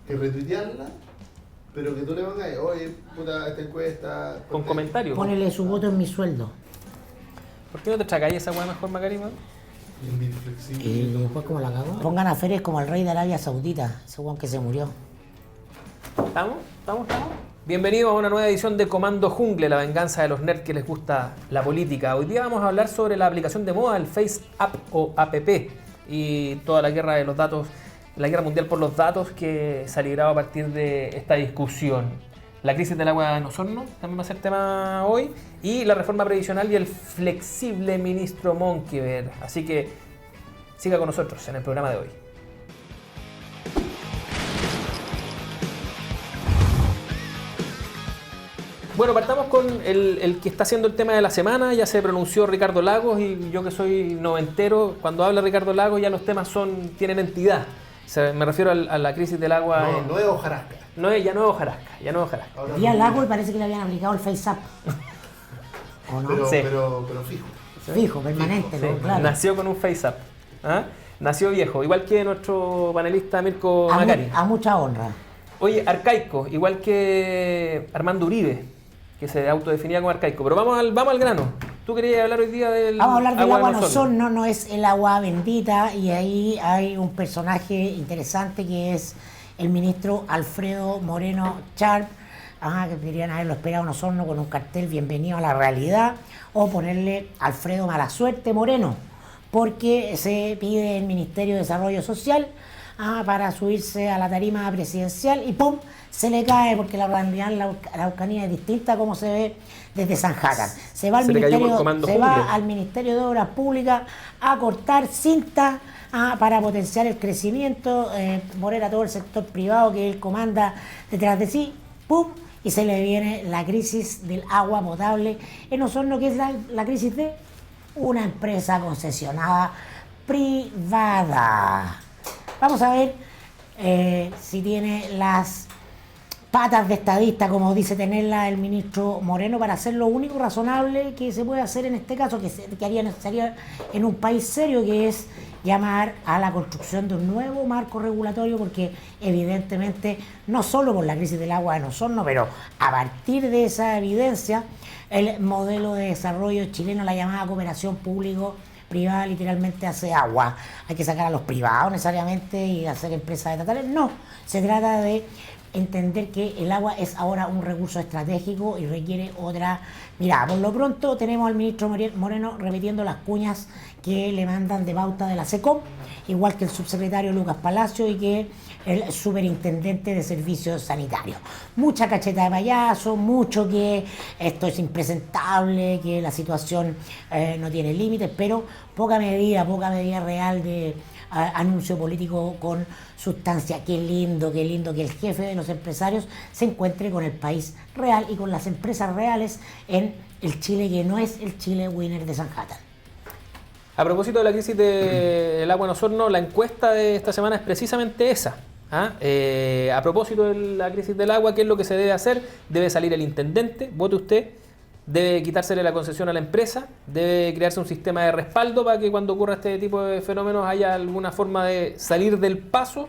que retuitearla, pero que tú le pongas, oye, puta, esta encuesta... Con comentarios. Ponele su voto en mi sueldo. ¿Por qué no te tracáis esa weá mejor, Macari, man? Y después, como la cagó. Pongan a Férez como el rey de Arabia Saudita, ese weón que se murió. ¿Estamos? Bienvenidos a una nueva edición de Comando Jungle, la venganza de los nerds que les gusta la política. Hoy día vamos a hablar sobre la aplicación de moda, el Face App o APP, y toda la guerra de los datos, la guerra mundial por los datos que se ha librado a partir de esta discusión. La crisis del agua en Osorno también va a ser tema hoy, y la reforma previsional y el flexible ministro Monkever. Así que siga con nosotros en el programa de hoy. Bueno, partamos con el que está haciendo el tema de la semana. Ya se pronunció Ricardo Lagos, y yo que soy noventero, cuando habla Ricardo Lagos ya los temas tienen entidad. O sea, me refiero a la crisis del agua. No es hojarasca. Ya no es hojarasca. Y al Lago y parece que le habían aplicado el Face App. ¿O no? Pero, Sí. pero fijo. Fijo, permanente, Sí, claro. nació con un Face App. ¿Ah? Nació viejo, igual que nuestro panelista Mirko Macari. A mucha honra. Oye, arcaico, igual que Armando Uribe, que se autodefinía como arcaico. Pero vamos al grano. Tú querías hablar hoy día del Vamos a hablar del agua en Osorno. Osorno, no es el agua bendita, y ahí hay un personaje interesante que es el ministro Alfredo Moreno Sharp, que deberían haberlo esperado en Osorno con un cartel bienvenido a la realidad, o ponerle Alfredo Malasuerte Moreno, porque se pide el Ministerio de Desarrollo Social para subirse a la tarima presidencial y ¡pum! Se le cae, porque la realidad en la Araucanía es distinta como se ve desde Sanjacán. Se va, al Ministerio de Obras Públicas a cortar cinta para potenciar el crecimiento, poner a todo el sector privado que él comanda detrás de sí, ¡pum! Y se le viene la crisis del agua potable en Osorno, que es la crisis de una empresa concesionada privada. Vamos a ver si tiene las patas de estadista, como dice tenerla el ministro Moreno, para hacer lo único razonable que se puede hacer en este caso, que haría necesario en un país serio, que es llamar a la construcción de un nuevo marco regulatorio, porque evidentemente, no solo por la crisis del agua en Osorno, pero a partir de esa evidencia, el modelo de desarrollo chileno, la llamada cooperación público-privada, literalmente hace agua. Hay que sacar a los privados necesariamente y hacer empresas estatales. No, se trata de entender que el agua es ahora un recurso estratégico y requiere otra mirada. Por lo pronto tenemos al ministro Moreno repitiendo las cuñas que le mandan de pauta de la SECOM, igual que el subsecretario Lucas Palacio y que el superintendente de servicios sanitarios. Mucha cacheta de payaso, mucho que esto es impresentable, que la situación no tiene límites, pero poca medida real de anuncio político con sustancia. Qué lindo que el jefe de los empresarios se encuentre con el país real y con las empresas reales en el Chile que no es el Chile winner de Sanjacán. A propósito de la crisis del agua en Osorno, la encuesta de esta semana es precisamente esa. A propósito de la crisis del agua, ¿qué es lo que se debe hacer? Debe salir el intendente, vote usted. Debe quitársele la concesión a la empresa, debe crearse un sistema de respaldo para que cuando ocurra este tipo de fenómenos haya alguna forma de salir del paso,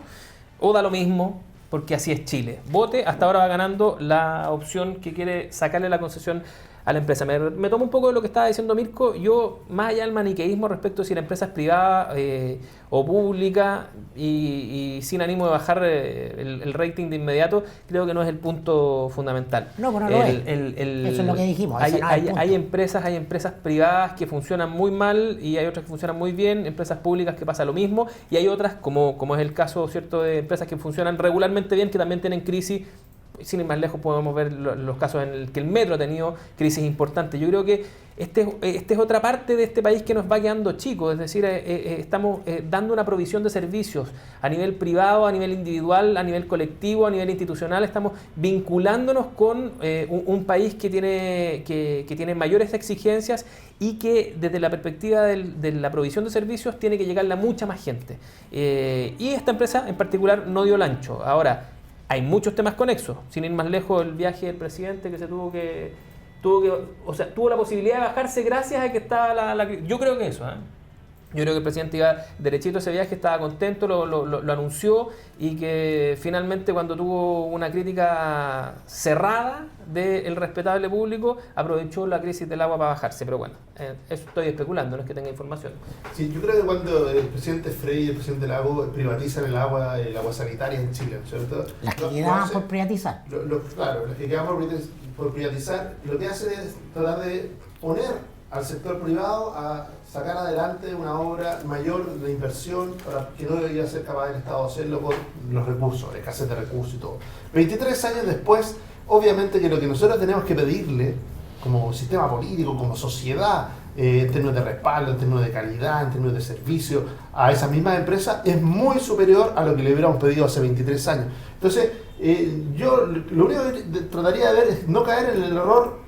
o da lo mismo, porque así es Chile. Vote, hasta ahora va ganando la opción que quiere sacarle la concesión a la empresa. Me tomo un poco de lo que estaba diciendo Mirko. Yo, más allá del maniqueísmo respecto de si la empresa es privada o pública, y sin ánimo de bajar el rating de inmediato, creo que no es el punto fundamental. No, pero no lo es. Eso es lo que dijimos. Hay empresas privadas que funcionan muy mal y hay otras que funcionan muy bien, empresas públicas que pasa lo mismo, y hay otras, como es el caso, ¿cierto?, de empresas que funcionan regularmente bien, que también tienen crisis. Sin ir más lejos podemos ver los casos en el que el metro ha tenido crisis importantes. Yo creo que esta es otra parte de este país que nos va quedando chico, es decir, estamos dando una provisión de servicios a nivel privado, a nivel individual, a nivel colectivo, a nivel institucional. Estamos vinculándonos con un país que tiene mayores exigencias y que desde la perspectiva de la provisión de servicios tiene que llegarle a mucha más gente. Y esta empresa en particular no dio el ancho. Ahora, hay muchos temas conexos. Sin ir más lejos, el viaje del presidente que se tuvo la posibilidad de bajarse gracias a que estaba la crisis. Yo creo que eso, Yo creo que el presidente iba derechito a ese viaje, estaba contento, lo anunció, y que finalmente, cuando tuvo una crítica cerrada del respetable público, aprovechó la crisis del agua para bajarse. Pero bueno, eso estoy especulando, no es que tenga información. Sí, yo creo que cuando el presidente Frey y el presidente Lago privatizan el agua sanitaria en Chile, ¿cierto? Las que quedaban por privatizar. Claro, las que quedaban por privatizar, lo que hacen es tratar de poner al sector privado a sacar adelante una obra mayor de inversión para que no debería ser capaz el Estado de hacerlo por los recursos, escasez de recursos y todo. 23 años después, obviamente que lo que nosotros tenemos que pedirle como sistema político, como sociedad, en términos de respaldo, en términos de calidad, en términos de servicio a esas mismas empresas, es muy superior a lo que le hubiéramos pedido hace 23 años. Entonces, yo lo único que trataría de ver es no caer en el error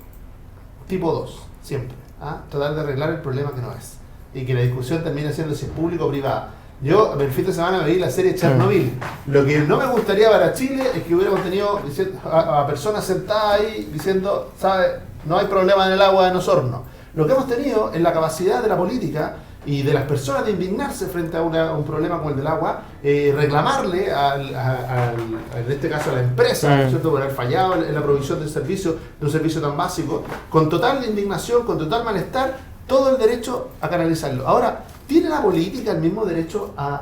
tipo 2, siempre. Tratar de arreglar el problema que no es, y que la discusión termine siendo si es público o privada. Yo el fin de semana veí la serie Chernobyl. Lo que no me gustaría para Chile es que hubiéramos tenido a personas sentadas ahí diciendo, ¿sabe? No hay problema en el agua de Osorno. Lo que hemos tenido es la capacidad de la política y de las personas de indignarse frente a un problema como el del agua, reclamarle en este caso a la empresa, ¿cierto? Por haber fallado en la provisión de un servicio tan básico, con total indignación, con total malestar, todo el derecho a canalizarlo. Ahora, ¿tiene la política el mismo derecho a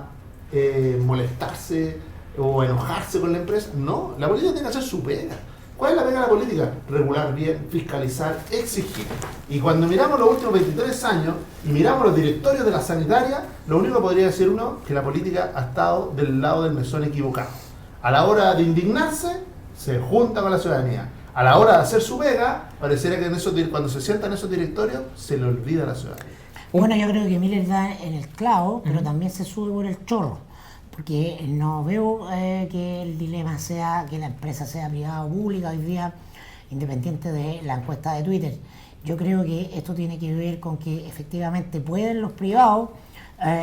molestarse o enojarse con la empresa? No, la política tiene que hacer su pega. ¿Cuál es la pega de la política? Regular bien, fiscalizar, exigir. Y cuando miramos los últimos 23 años y miramos los directorios de la sanitaria, lo único que podría decir uno que la política ha estado del lado del mesón equivocado. A la hora de indignarse, se junta con la ciudadanía. A la hora de hacer su pega, pareciera que cuando se sientan en esos directorios, se le olvida a la ciudadanía. Bueno, yo creo que Miller da en el clavo, pero también se sube por el chorro. Porque no veo que el dilema sea que la empresa sea privada o pública hoy día, independiente de la encuesta de Twitter. Yo creo que esto tiene que ver con que efectivamente pueden los privados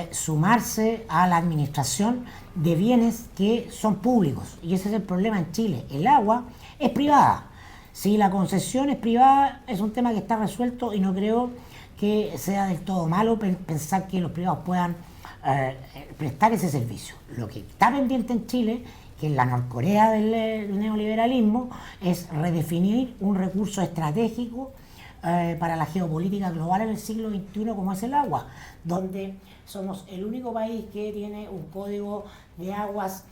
sumarse a la administración de bienes que son públicos. Y ese es el problema en Chile. El agua es privada. Si la concesión es privada, es un tema que está resuelto, y no creo que sea del todo malo pensar que los privados puedan prestar ese servicio. Lo que está pendiente en Chile, que es la Norcorea del neoliberalismo, es redefinir un recurso estratégico para la geopolítica global en el siglo XXI, como es el agua, donde somos el único país que tiene un código de aguas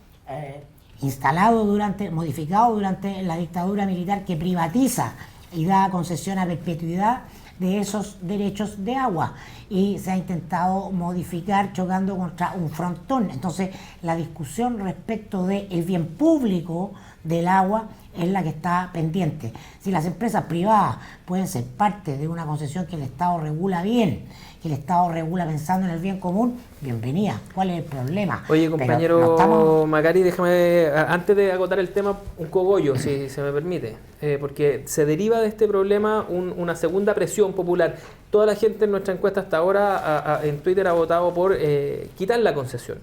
modificado durante la dictadura militar, que privatiza y da concesión a perpetuidad de esos derechos de agua, y se ha intentado modificar chocando contra un frontón. Entonces, la discusión respecto del bien público del agua es la que está pendiente. Si las empresas privadas pueden ser parte de una concesión que el Estado regula bien, que el Estado regula pensando en el bien común, bienvenida. ¿Cuál es el problema? Oye, compañero Macari, déjame, antes de agotar el tema, un cogollo, si se me permite, porque se deriva de este problema una segunda presión popular. Toda la gente en nuestra encuesta hasta ahora en Twitter ha votado por quitar la concesión.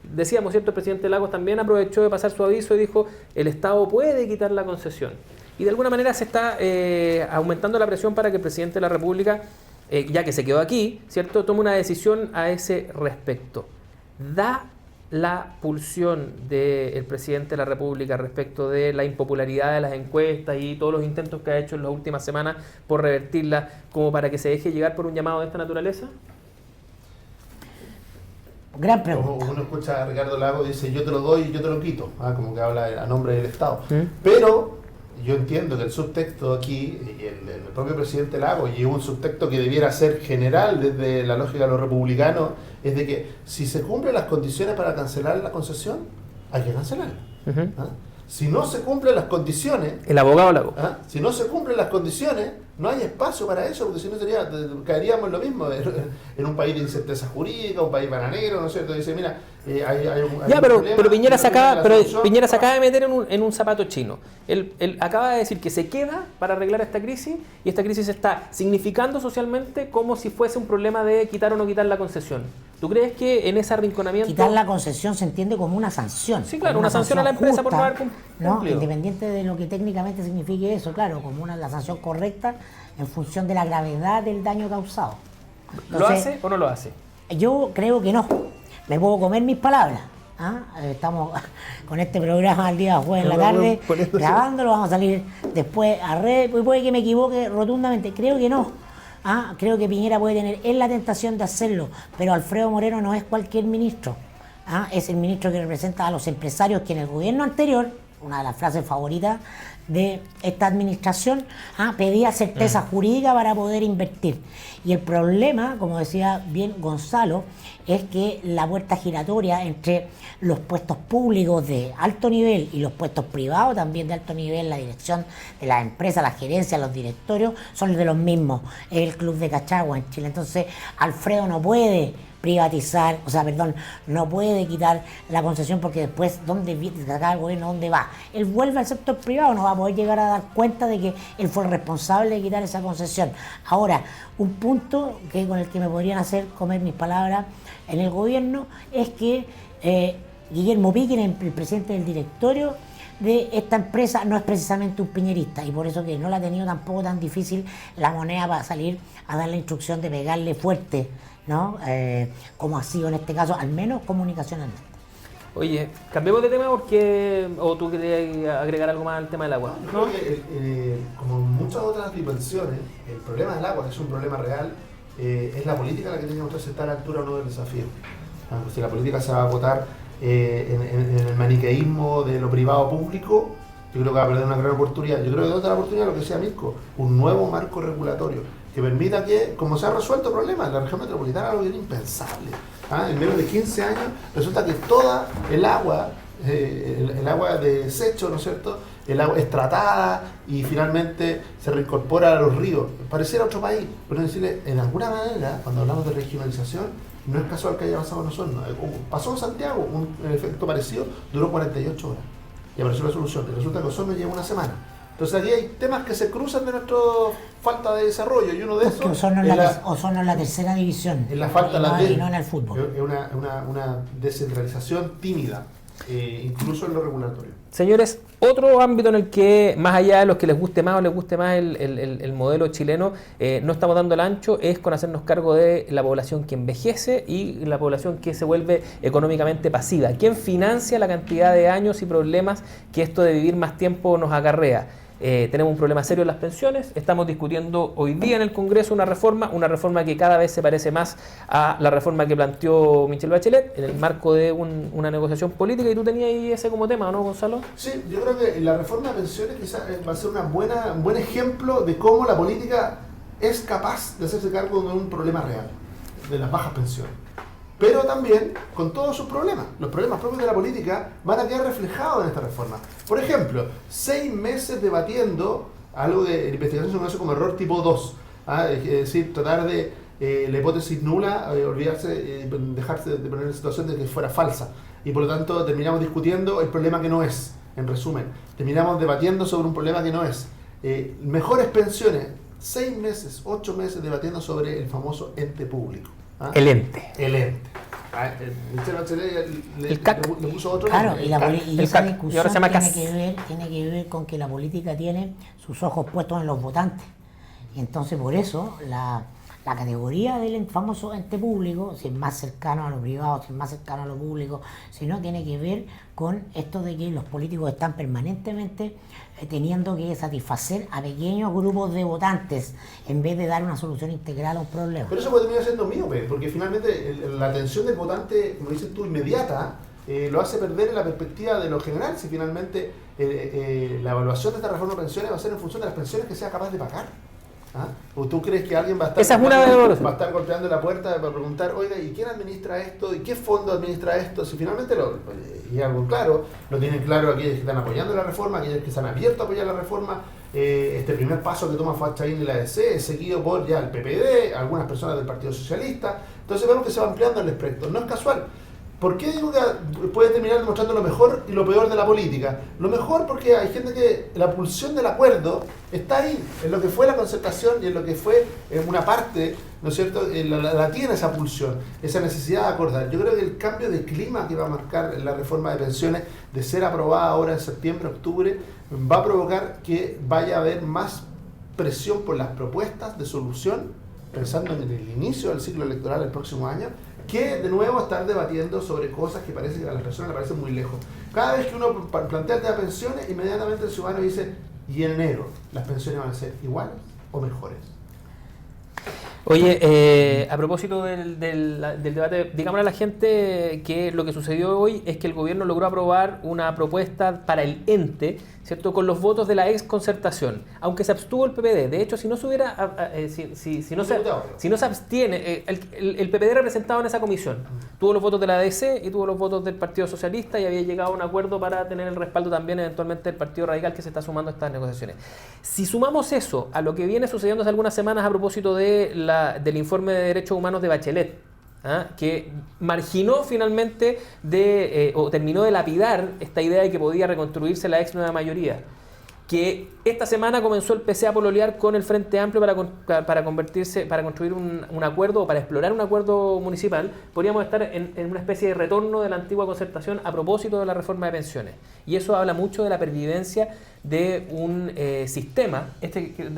Decíamos, ¿cierto? El presidente Lagos también aprovechó de pasar su aviso y dijo, el Estado puede quitar la concesión. Y de alguna manera se está aumentando la presión para que el presidente de la República, ya que se quedó aquí, ¿cierto?, tome una decisión a ese respecto. ¿Da la pulsión del presidente de la República respecto de la impopularidad de las encuestas y todos los intentos que ha hecho en las últimas semanas por revertirla, como para que se deje llegar por un llamado de esta naturaleza? Gran pregunta. Uno escucha a Ricardo Lagos y dice, yo te lo doy y yo te lo quito, como que habla a nombre del Estado. Pero yo entiendo que el subtexto aquí, y el propio presidente Lagos, y un subtexto que debiera ser general desde la lógica de los republicanos, es de que si se cumplen las condiciones para cancelar la concesión, hay que cancelarla. Si no se cumplen las condiciones... El abogado Lagos. Si no se cumplen las condiciones, no hay espacio para eso, porque si no caeríamos en lo mismo, en un país de incerteza jurídica, un país bananero, ¿no es cierto? Dice, mira, pero Piñera se acaba de meter en un zapato chino. Él acaba de decir que se queda para arreglar esta crisis, y esta crisis se está significando socialmente como si fuese un problema de quitar o no quitar la concesión. ¿Tú crees que en ese arrinconamiento... Quitar la concesión se entiende como una sanción. Sí, claro, una sanción a la empresa justa, por no haber cumplido. ¿No? Independiente de lo que técnicamente signifique eso, claro, como la sanción correcta en función de la gravedad del daño causado. Entonces, ¿lo hace o no lo hace? Yo creo que no. Me puedo comer mis palabras. Estamos con este programa al día jueves en la tarde grabándolo, vamos a salir después a red, puede que me equivoque rotundamente, creo que no. Creo que Piñera puede tener la tentación de hacerlo, pero Alfredo Moreno no es cualquier ministro. Es el ministro que representa a los empresarios que en el gobierno anterior, una de las frases favoritas de esta administración, pedía certeza jurídica para poder invertir. Y el problema, como decía bien Gonzalo, es que la puerta giratoria entre los puestos públicos de alto nivel y los puestos privados también de alto nivel, la dirección de las empresas, la gerencia, los directorios, son de los mismos. Es el club de Cachagua en Chile. Entonces, Alfredo no puede privatizar, no puede quitar la concesión porque después, ¿dónde acá el gobierno? ¿Dónde va? Él vuelve al sector privado, no va a poder llegar a dar cuenta de que él fue el responsable de quitar esa concesión. Ahora, un punto con el que me podrían hacer comer mis palabras en el gobierno es que Guillermo Piquer, el presidente del directorio de esta empresa, no es precisamente un piñerista y por eso que no la ha tenido tampoco tan difícil la Moneda para salir a dar la instrucción de pegarle fuerte, ¿no? Como ha sido en este caso, al menos comunicacionalmente. Oye, cambiemos de tema porque... ¿O tú querías agregar algo más al tema del agua? Creo que, como en muchas otras dimensiones, el problema del agua, que es un problema real, es la política la que tiene que estar a la altura o no del desafío. Si la política se va a votar en el maniqueísmo de lo privado público, yo creo que va a perder una gran oportunidad. Yo creo que otra oportunidad, lo que decía Mirko, un nuevo marco regulatorio que permita que, como se ha resuelto el problema en la región metropolitana, algo que era impensable. En menos de 15 años resulta que toda el agua de desecho, ¿no es cierto?, el agua es tratada y finalmente se reincorpora a los ríos. Pareciera otro país, pero decirle, en alguna manera, cuando hablamos de regionalización, no es casual que haya pasado en nosotros. Pasó en Santiago, un efecto parecido, duró 48 horas y apareció la solución. Y resulta que Osorno lleva una semana. Entonces aquí hay temas que se cruzan de nuestra falta de desarrollo y uno de esos... Osorno es la tercera división en la falta y no en el fútbol. Es una descentralización tímida, incluso en lo regulatorio. Señores, otro ámbito en el que, más allá de los que les guste más o les guste más el modelo chileno, no estamos dando el ancho, es con hacernos cargo de la población que envejece y la población que se vuelve económicamente pasiva. ¿Quién financia la cantidad de años y problemas que esto de vivir más tiempo nos acarrea? Tenemos un problema serio en las pensiones, estamos discutiendo hoy día en el Congreso una reforma que cada vez se parece más a la reforma que planteó Michelle Bachelet en el marco de una negociación política, y tú tenías ahí ese como tema, ¿no, Gonzalo? Sí, yo creo que la reforma de pensiones quizás va a ser un buen ejemplo de cómo la política es capaz de hacerse cargo de un problema real, de las bajas pensiones. Pero también con todos sus problemas. Los problemas propios de la política van a quedar reflejados en esta reforma. Por ejemplo, 6 meses debatiendo algo de investigación se conoce como error tipo 2. Es decir, tratar de la hipótesis nula, olvidarse, dejarse de poner en situación de que fuera falsa. Y por lo tanto terminamos discutiendo el problema que no es. En resumen, terminamos debatiendo sobre un problema que no es. Mejores pensiones, 6 meses, 8 meses debatiendo sobre el famoso ente público. El ente. Michelle Bachelet le puso otro nombre. Claro, y esa discusión tiene que ver con que la política tiene sus ojos puestos en los votantes. Y entonces por eso la categoría del famoso ente público, si es más cercano a lo privado, si es más cercano a lo público, si no, tiene que ver con esto de que los políticos están permanentemente teniendo que satisfacer a pequeños grupos de votantes en vez de dar una solución integral a un problema. Pero eso puede terminar siendo míope, porque finalmente la atención del votante, como dices tú, inmediata, lo hace perder en la perspectiva de lo general, si finalmente la evaluación de esta reforma de pensiones va a ser en función de las pensiones que sea capaz de pagar. ¿O tú crees que alguien va a estar golpeando la puerta para preguntar, oiga, ¿y quién administra esto? ¿Y qué fondo administra esto? Si finalmente y algo claro, lo tienen claro aquellos que están apoyando la reforma, aquellos que están abiertos a apoyar la reforma. Este primer paso que toma Fachaín y la ADC es seguido por ya el PPD, algunas personas del Partido Socialista. Entonces vemos que se va ampliando el espectro. No es casual. ¿Por qué digo que puede terminar demostrando lo mejor y lo peor de la política? Lo mejor porque hay gente que la pulsión del acuerdo está ahí, en lo que fue la concertación y en lo que fue en una parte, ¿no es cierto? La tiene esa pulsión, esa necesidad de acordar. Yo creo que el cambio de clima que va a marcar la reforma de pensiones, de ser aprobada ahora en septiembre, octubre, va a provocar que vaya a haber más presión por las propuestas de solución, pensando en el inicio del ciclo electoral el próximo año, que de nuevo estar debatiendo sobre cosas que parece que a las personas les parecen muy lejos. Cada vez que uno plantea el tema de pensiones, inmediatamente el ciudadano dice, y en enero, ¿las pensiones van a ser iguales o mejores? Oye, a propósito del debate, digámosle a la gente que lo que sucedió hoy es que el gobierno logró aprobar una propuesta para el ente, ¿cierto?, con los votos de la ex concertación, aunque se abstuvo el PPD. De hecho, si no se hubiera, si no se abstiene, el PPD representado en esa comisión tuvo los votos de la ADC y tuvo los votos del Partido Socialista y había llegado a un acuerdo para tener el respaldo también eventualmente del Partido Radical, que se está sumando a estas negociaciones. Si sumamos eso a lo que viene sucediendo hace algunas semanas a propósito del informe de derechos humanos de Bachelet, que marginó finalmente o terminó de lapidar esta idea de que podía reconstruirse la ex nueva mayoría, que esta semana comenzó el PC a pololear con el Frente Amplio para construir un acuerdo o para explorar un acuerdo municipal. Podríamos estar en una especie de retorno de la antigua concertación a propósito de la reforma de pensiones, y eso habla mucho de la pervivencia de un sistema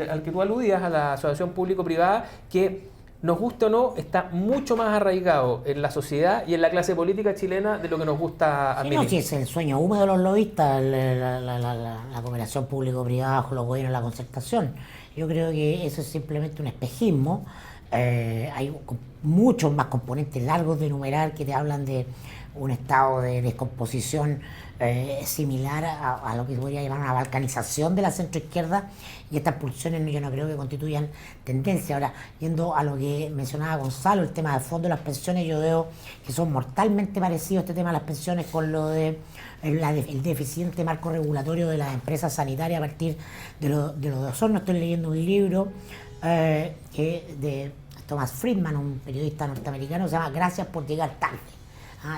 al que tú aludías, a la asociación público-privada, que nos guste o no, está mucho más arraigado en la sociedad y en la clase política chilena de lo que nos gusta admitir. No, si es el sueño húmedo de los lobistas, la cooperación público-privada con los gobiernos, la concertación. Yo creo que eso es simplemente un espejismo. Hay muchos más componentes largos de enumerar que te hablan de un estado de descomposición similar a lo que se podría llamar una balcanización de la centroizquierda, y estas pulsiones yo no creo que constituyan tendencia. Ahora, yendo a lo que mencionaba Gonzalo, el tema del fondo de las pensiones, yo veo que son mortalmente parecidos este tema de las pensiones con lo de el deficiente marco regulatorio de las empresas sanitarias a partir de los de Osorno. Estoy leyendo un libro de Thomas Friedman, un periodista norteamericano, se llama Gracias por llegar tarde.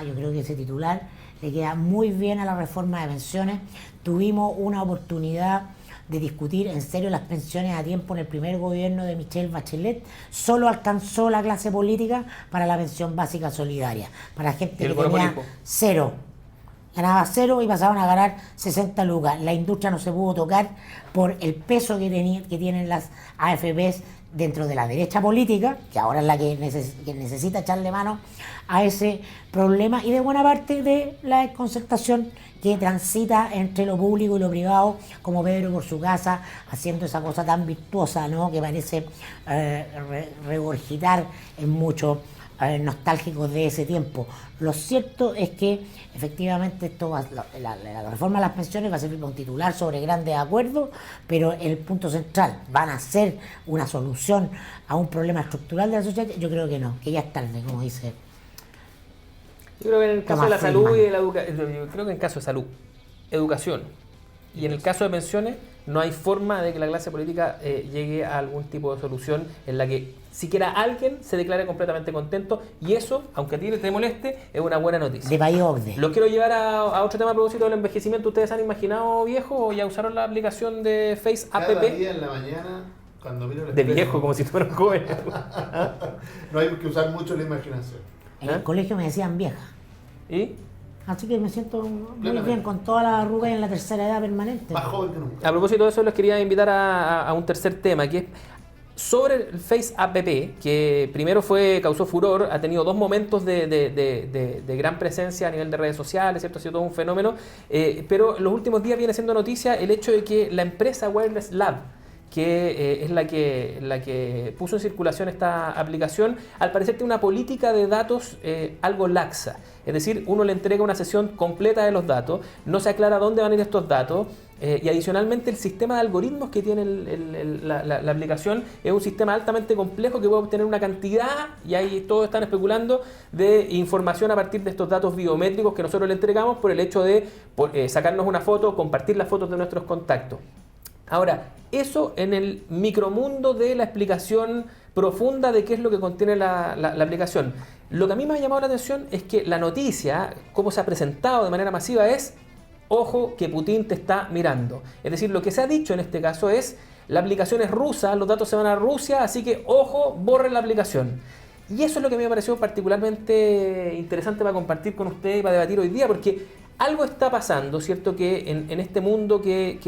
Yo creo que ese titular le queda muy bien a la reforma de pensiones. Tuvimos una oportunidad de discutir en serio las pensiones a tiempo en el primer gobierno de Michelle Bachelet. Solo alcanzó la clase política para la pensión básica solidaria, para gente que tenía cero. Ganaba cero y pasaban a ganar 60 lucas. La industria no se pudo tocar por el peso que tienen las AFPs dentro de la derecha política, que ahora es la que necesita echarle mano a ese problema, y de buena parte de la concertación que transita entre lo público y lo privado, como Pedro por su casa, haciendo esa cosa tan virtuosa, ¿no?, que parece regurgitar en muchos nostálgicos de ese tiempo. Lo cierto es que efectivamente la reforma de las pensiones va a servir para un titular sobre grandes acuerdos, pero el punto central, ¿van a ser una solución a un problema estructural de la sociedad? Yo creo que no, que ya es tarde, como dice. Yo creo que en el caso de la salud y de la educación, yo creo que en el caso de salud, educación y en el caso de pensiones, no hay forma de que la clase política llegue a algún tipo de solución en la que siquiera alguien se declare completamente contento, y eso, aunque a ti te moleste, es una buena noticia. De país orde. Lo quiero llevar a otro tema a propósito del envejecimiento. ¿Ustedes han imaginado viejo o ya usaron la aplicación de Face App? Cada día en la mañana, cuando miro el de espejo, viejo, como si fuera joven. no hay que usar mucho la imaginación. En el colegio me decían vieja. ¿Y? Así que me siento muy bien con toda la arruga en la tercera edad permanente. Más joven que nunca. A propósito de eso, les quería invitar a un tercer tema, que es sobre el Face App, que primero causó furor, ha tenido dos momentos de gran presencia a nivel de redes sociales, ¿cierto? Ha sido todo un fenómeno, pero en los últimos días viene siendo noticia el hecho de que la empresa Wireless Lab, que es la que puso en circulación esta aplicación, al parecer tiene una política de datos algo laxa. Es decir, uno le entrega una sesión completa de los datos, no se aclara dónde van a ir estos datos, y adicionalmente el sistema de algoritmos que tiene la aplicación es un sistema altamente complejo que puede obtener una cantidad, y ahí todos están especulando, de información a partir de estos datos biométricos que nosotros le entregamos por el hecho de sacarnos una foto, compartir las fotos de nuestros contactos. Ahora, eso en el micromundo de la explicación profunda de qué es lo que contiene la aplicación. Lo que a mí me ha llamado la atención es que la noticia, cómo se ha presentado de manera masiva, es: ojo que Putin te está mirando. Es decir, lo que se ha dicho en este caso es: la aplicación es rusa, los datos se van a Rusia, así que ojo, borren la aplicación. Y eso es lo que a mí me pareció particularmente interesante para compartir con ustedes y para debatir hoy día, porque algo está pasando, ¿cierto? Que en este mundo que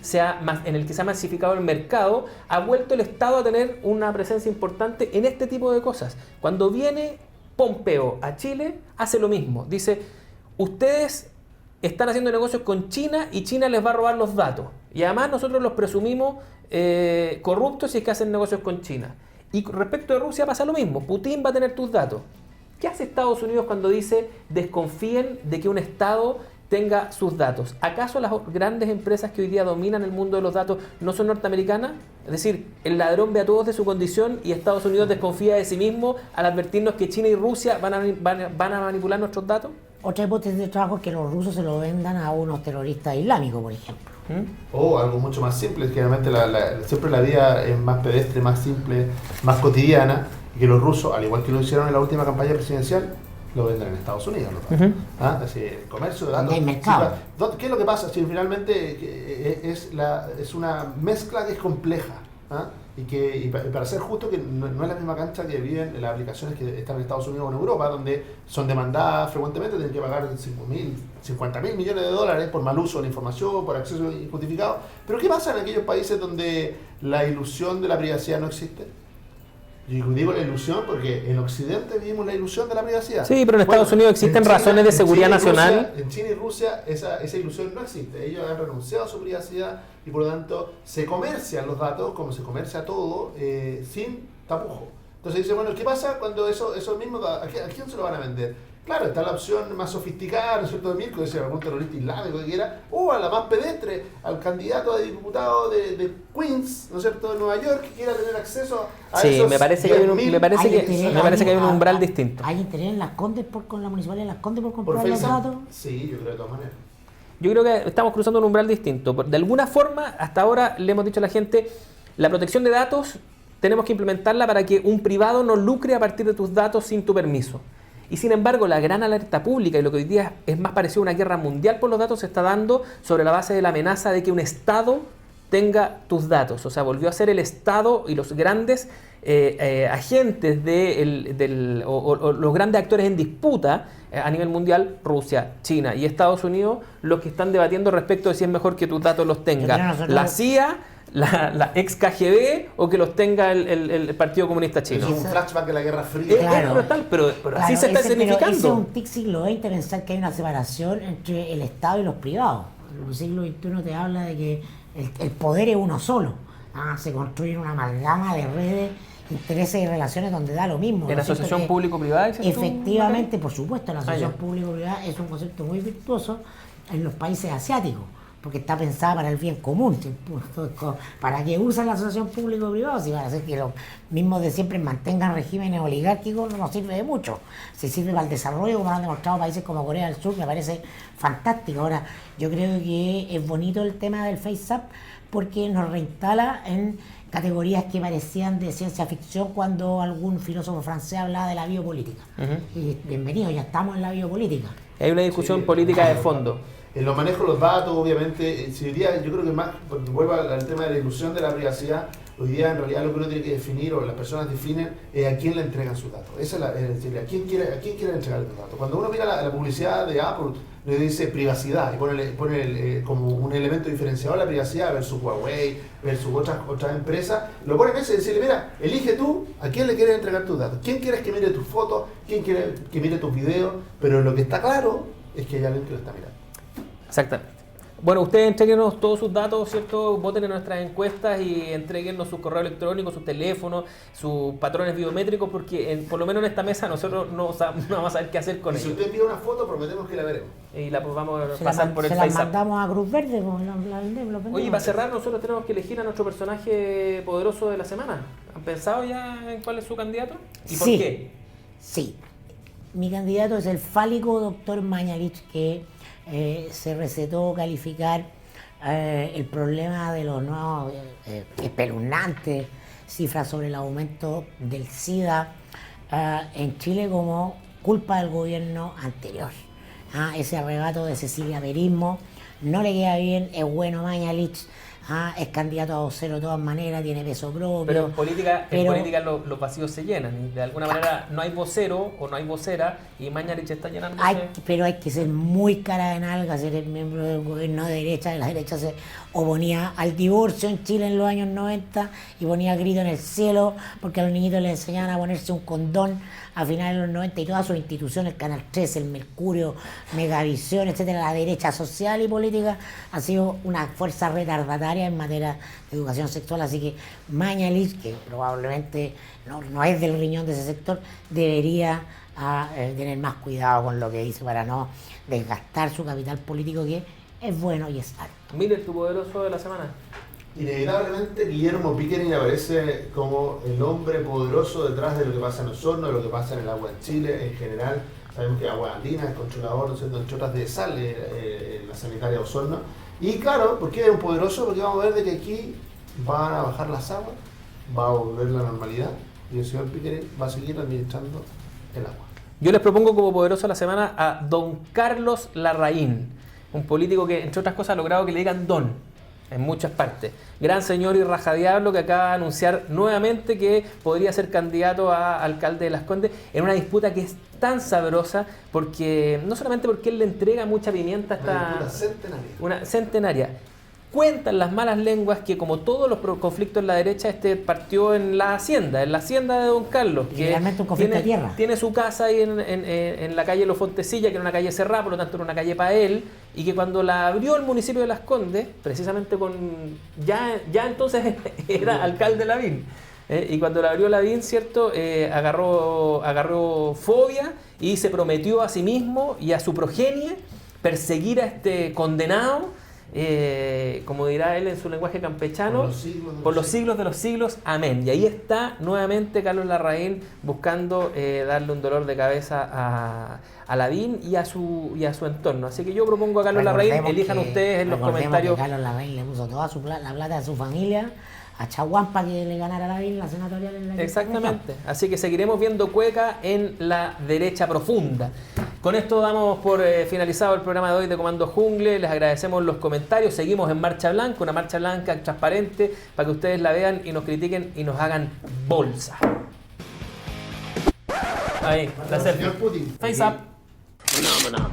en el que se ha masificado el mercado, ha vuelto el Estado a tener una presencia importante en este tipo de cosas. Cuando viene Pompeo a Chile, hace lo mismo. Dice, ustedes están haciendo negocios con China y China les va a robar los datos. Y además nosotros los presumimos corruptos si es que hacen negocios con China. Y respecto de Rusia pasa lo mismo. Putin va a tener tus datos. ¿Qué hace Estados Unidos cuando dice desconfíen de que un Estado tenga sus datos? ¿Acaso las grandes empresas que hoy día dominan el mundo de los datos no son norteamericanas? Es decir, el ladrón ve a todos de su condición y Estados Unidos desconfía de sí mismo al advertirnos que China y Rusia van a manipular nuestros datos. Otra hipótesis de trabajo es que los rusos se lo vendan a unos terroristas islámicos, por ejemplo. O algo mucho más simple, que realmente siempre la vida es más pedestre, más simple, más cotidiana, y que los rusos, al igual que lo hicieron en la última campaña presidencial, lo venden en Estados Unidos. Así, el comercio de datos. El mercado. ¿Qué es lo que pasa? Si finalmente es una mezcla que es compleja. Y para ser justo, que no es la misma cancha que viven las aplicaciones que están en Estados Unidos o en Europa, donde son demandadas frecuentemente, tienen que pagar 50.000 millones de dólares por mal uso de la información, por acceso injustificado. Pero ¿qué pasa en aquellos países donde la ilusión de la privacidad no existe? Yo digo la ilusión porque en Occidente vivimos la ilusión de la privacidad. Sí, pero en Estados Unidos existen razones de seguridad nacional. En China y Rusia esa ilusión no existe. Ellos han renunciado a su privacidad y por lo tanto se comercian los datos como se comercia todo sin tapujo. Entonces dice, bueno, ¿qué pasa cuando eso mismo, a quién se lo van a vender? Claro, está la opción más sofisticada, ¿no es cierto?, de Mirko, decía algún terrorista islámico que quiera, o a la más pedestre, al candidato a diputado de Queens, ¿no es cierto?, de Nueva York, que quiera tener acceso a esos. Me parece que hay un umbral distinto. ¿Hay interés en Las Condes con la municipalidad de Las Condes por comprar ¿Por los datos? Sí, yo creo de todas maneras. Yo creo que estamos cruzando un umbral distinto. De alguna forma, hasta ahora le hemos dicho a la gente, la protección de datos tenemos que implementarla para que un privado no lucre a partir de tus datos sin tu permiso. Y sin embargo, la gran alerta pública y lo que hoy día es más parecido a una guerra mundial por los datos se está dando sobre la base de la amenaza de que un Estado tenga tus datos. O sea, volvió a ser el Estado y los grandes agentes o los grandes actores en disputa a nivel mundial, Rusia, China y Estados Unidos, los que están debatiendo respecto de si es mejor que tus datos los tenga la CIA, la ex KGB o que los tenga el Partido Comunista Chino. Es un flashback de la Guerra Fría. Claro. Pero así se está escenificando. Ese es un tic siglo XX pensar que hay una separación entre el Estado y los privados. El siglo XXI te habla de que el poder es uno solo. Se construye una amalgama de redes, intereses y relaciones donde da lo mismo. ¿En asociación público-privada? Efectivamente, por supuesto, la asociación público-privada es un concepto muy virtuoso en los países asiáticos, porque está pensada para el bien común. ¿Para qué usan la asociación público-privada? Si van a hacer que los mismos de siempre mantengan regímenes oligárquicos, no nos sirve de mucho. Si sirve para el desarrollo, como han demostrado países como Corea del Sur, me parece fantástico. Ahora, yo creo que es bonito el tema del FaceApp porque nos reinstala en categorías que parecían de ciencia ficción cuando algún filósofo francés hablaba de la biopolítica. Y bienvenido, ya estamos en la biopolítica. Hay una discusión política de fondo. En los manejos de los datos, obviamente, si hoy día, yo creo que más, porque vuelvo al tema de la ilusión de la privacidad, hoy día en realidad lo que uno tiene que definir, o las personas definen, es a quién le entregan sus datos. Esa es decir, ¿a quién quiere entregar tus datos? Cuando uno mira la publicidad de Apple, le dice privacidad y pone como un elemento diferenciador la privacidad versus Huawei, versus otras empresas, lo pone en ese y decirle, mira, elige tú a quién le quieres entregar tus datos, quién quieres que mire tus fotos, quién quiere que mire tus videos, pero lo que está claro es que hay alguien que lo está mirando. Exactamente. Bueno, ustedes entréguenos todos sus datos, ¿cierto? Voten en nuestras encuestas y entréguenos su correo electrónico, sus teléfonos, sus patrones biométricos, porque por lo menos en esta mesa nosotros no vamos a saber qué hacer con ellos. Si usted pide una foto, prometemos que la veremos. Y la vamos a pasar por el FaceApp. Se la mandamos a Cruz Verde. Oye, para cerrar, nosotros tenemos que elegir a nuestro personaje poderoso de la semana. ¿Han pensado ya en cuál es su candidato? ¿Y por qué? Sí. Mi candidato es el fálico doctor Mañalich, que se recetó calificar el problema de los nuevos espeluznantes cifras sobre el aumento del SIDA en Chile como culpa del gobierno anterior. Ese arrebato de Cecilia Perismo no le queda bien, es bueno Mañalich. es candidato a vocero de todas maneras, tiene peso propio. Pero en política, Pero- los vacíos se llenan. Y de alguna manera no hay vocero o no hay vocera y Mañalich está llenándose. Pero hay que ser muy cara de nalga, ser el miembro de un gobierno de derecha. La derecha se oponía al divorcio en Chile en los años 90 y ponía grito en el cielo porque a los niñitos les enseñaban a ponerse un condón a finales de los 90 y todas sus instituciones, Canal 13, el Mercurio, Megavisión, etcétera. La derecha social y política ha sido una fuerza retardataria en materia de educación sexual, así que Mañalich, que probablemente no es del riñón de ese sector, debería tener más cuidado con lo que dice para no desgastar su capital político, que es bueno y es alto. Miller, tu poderoso de la semana. Inevitablemente Guillermo Pickering aparece como el hombre poderoso detrás de lo que pasa en Osorno, de lo que pasa en el agua en Chile en general. Sabemos que Agua Andina es controlador, ¿no es cierto?, en chotas de sal en la sanitaria de Osorno. Y claro, ¿por qué es un poderoso? Porque vamos a ver de que aquí van a bajar las aguas, va a volver la normalidad y el señor Pickering va a seguir administrando el agua. Yo les propongo como poderoso de la semana a don Carlos Larraín, un político que, entre otras cosas, ha logrado que le digan don en muchas partes. Gran señor y rajadiablo que acaba de anunciar nuevamente que podría ser candidato a alcalde de Las Condes en una disputa que es tan sabrosa, porque no solamente porque él le entrega mucha pimienta a Una disputa esta... centenaria. Una centenaria. Cuentan las malas lenguas que, como todos los conflictos en la derecha, este partió en la hacienda de don Carlos, que Literalmente un conflicto tiene, de tierra. tiene su casa ahí en la calle Los Fontecilla, que era una calle cerrada, por lo tanto era una calle para él, y que cuando la abrió el municipio de Las Condes, precisamente ya entonces era alcalde Lavín, y cuando la abrió Lavín, ¿cierto?, agarró fobia y se prometió a sí mismo y a su progenie perseguir a este condenado, como dirá él en su lenguaje campechano, por los siglos de los siglos, amén. Y ahí está nuevamente Carlos Larraín buscando darle un dolor de cabeza a Lavín y a su entorno. Así que yo propongo a Carlos Larraín, elijan ustedes en los comentarios. Que Carlos Larraín le puso toda la plata de su familia a Chaguán para que le ganara a Lavín la senatorial en la Exactamente. Así que seguiremos viendo cueca en la derecha profunda. Con esto damos por finalizado el programa de hoy de Comando Jungle. Les agradecemos los comentarios. Seguimos en Marcha Blanca, una marcha blanca transparente para que ustedes la vean y nos critiquen y nos hagan bolsa. Ahí, la selfie. Señor Putin. Face up. Phenomena.